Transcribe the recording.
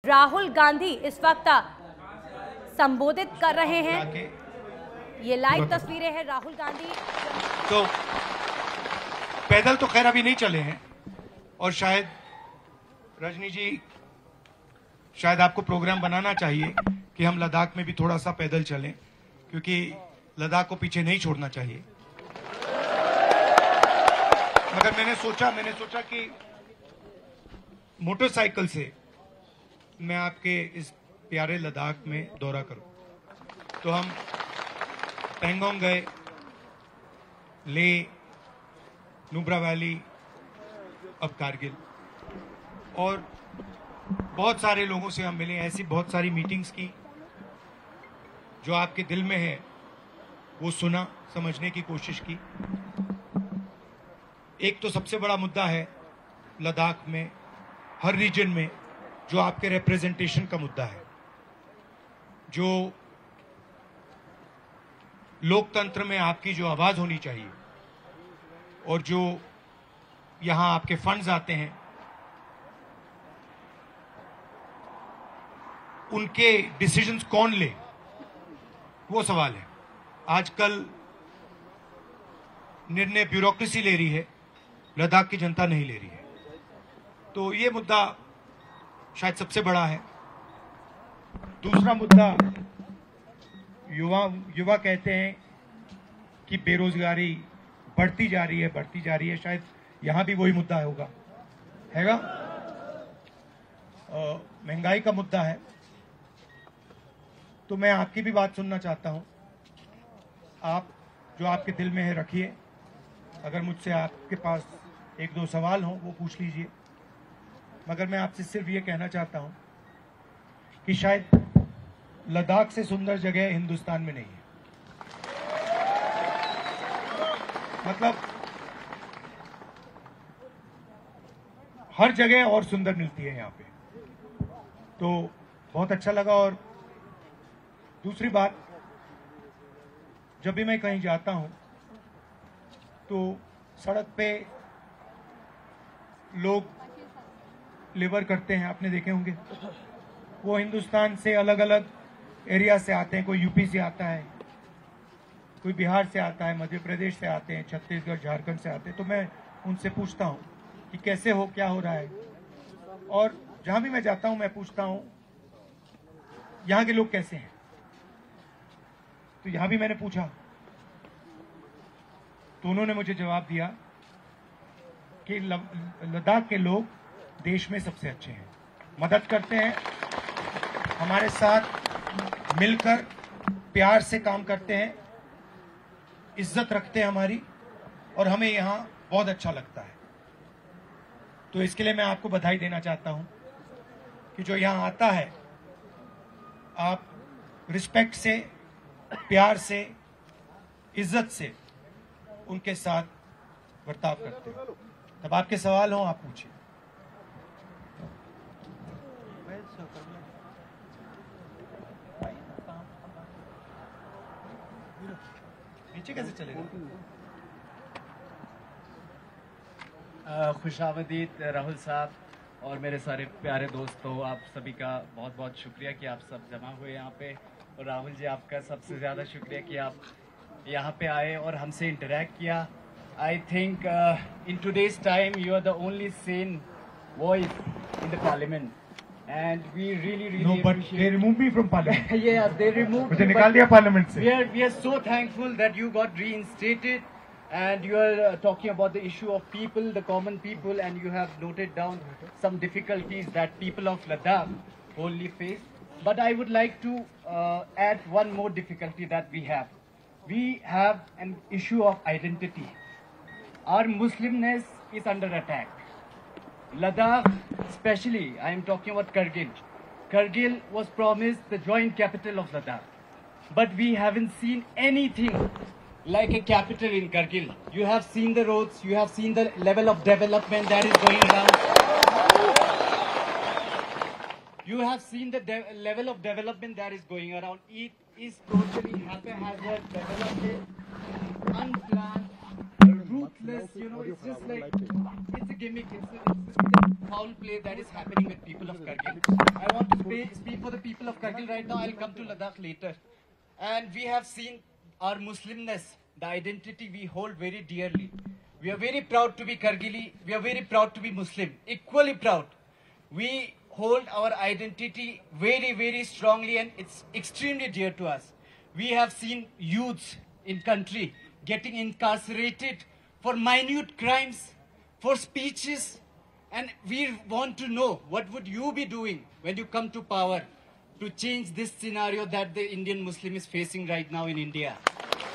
राहुल गांधी इस वक्त संबोधित कर रहे हैं। ये लाइव तस्वीरें हैं राहुल गांधी। तो पैदल तो खैर अभी नहीं चले हैं और शायद रजनी जी, शायद आपको प्रोग्राम बनाना चाहिए कि हम लद्दाख में भी थोड़ा सा पैदल चलें, क्योंकि लद्दाख को पीछे नहीं छोड़ना चाहिए। मगर मैंने सोचा कि मोटरसाइकिल से मैं आपके इस प्यारे लद्दाख में दौरा करूं। तो हम पेंगोंग गए, ले, नुब्रा वैली, अब कारगिल, और बहुत सारे लोगों से हम मिले। ऐसी बहुत सारी मीटिंग्स की, जो आपके दिल में है वो सुना, समझने की कोशिश की। एक तो सबसे बड़ा मुद्दा है लद्दाख में, हर रीजन में, जो आपके रिप्रेजेंटेशन का मुद्दा है, जो लोकतंत्र में आपकी जो आवाज होनी चाहिए, और जो यहां आपके फंड्स आते हैं उनके डिसीजंस कौन ले, वो सवाल है। आजकल निर्णय ब्यूरोक्रेसी ले रही है, लद्दाख की जनता नहीं ले रही है। तो ये मुद्दा शायद सबसे बड़ा है। दूसरा मुद्दा, युवा कहते हैं कि बेरोजगारी बढ़ती जा रही है। शायद यहां भी वही मुद्दा होगा, हैगा। महंगाई का मुद्दा है। तो मैं आपकी भी बात सुनना चाहता हूं। आप जो आपके दिल में है रखिए। अगर मुझसे आपके पास एक दो सवाल हो वो पूछ लीजिए। मगर मैं आपसे सिर्फ ये कहना चाहता हूं कि शायद लद्दाख से सुंदर जगह हिंदुस्तान में नहीं है। मतलब हर जगह और सुंदर मिलती है यहाँ पे। तो बहुत अच्छा लगा। और दूसरी बात, जब भी मैं कहीं जाता हूं तो सड़क पे लोग लेबर करते हैं, आपने देखे होंगे। वो हिंदुस्तान से अलग अलग एरिया से आते हैं। कोई यूपी से आता है, कोई बिहार से आता है, मध्य प्रदेश से आते हैं, छत्तीसगढ़, झारखंड से आते हैं। तो मैं उनसे पूछता हूं कि कैसे हो, क्या हो रहा है। और जहां भी मैं जाता हूं मैं पूछता हूं यहां के लोग कैसे हैं। तो यहां भी मैंने पूछा, तो उन्होंने मुझे जवाब दिया कि लद्दाख के लोग देश में सबसे अच्छे हैं, मदद करते हैं, हमारे साथ मिलकर प्यार से काम करते हैं, इज्जत रखते हैं हमारी, और हमें यहां बहुत अच्छा लगता है। तो इसके लिए मैं आपको बधाई देना चाहता हूं कि जो यहां आता है, आप रिस्पेक्ट से, प्यार से, इज्जत से उनके साथ बर्ताव करते हैं। तब आपके सवाल हो आप पूछिए। नीचे कैसे चलेगा? खुशामदीद राहुल साहब और मेरे सारे प्यारे दोस्तों, आप सभी का बहुत बहुत शुक्रिया कि आप सब जमा हुए यहाँ पे। और राहुल जी, आपका सबसे ज़्यादा शुक्रिया कि आप यहाँ पे आए और हमसे इंटरेक्ट किया। I think in today's time you are the only sane voice in the parliament and we really No, but they removed me from parliament. Yeah, they removed मुझे you, निकाल दिया पार्लियामेंट से। we are so thankful that you got reinstated and you are talking about the issue of people, the common people, and you have noted down some difficulties that people of Ladakh wholly face. But I would like to add one more difficulty that we have. We have an issue of identity. Our Muslimness is under attack. Ladakh, especially, I am talking about Kargil. Kargil was promised the joint capital of Ladakh. But we haven't seen anything like a capital in Kargil. You have seen the roads, you have seen the level of development that is going around. You have seen the level of development that is going around. It is totally haphazard development, unplanned, ruthless. useless, you know, it's just like, it's a gimmick, it's a foul play that is happening with people of Kargil. I want to speak for the people of Kargil right now. I'll come to Ladakh later. And we have seen our Muslimness, the identity we hold very dearly. We are very proud to be Kargili. We are very proud to be Muslim, equally proud. We hold our identity very, very strongly, and it's extremely dear to us. We have seen youths in country getting incarcerated for minute crimes, for speeches, and we want to know what would you be doing when you come to power to change this scenario that the Indian Muslim is facing right now in India.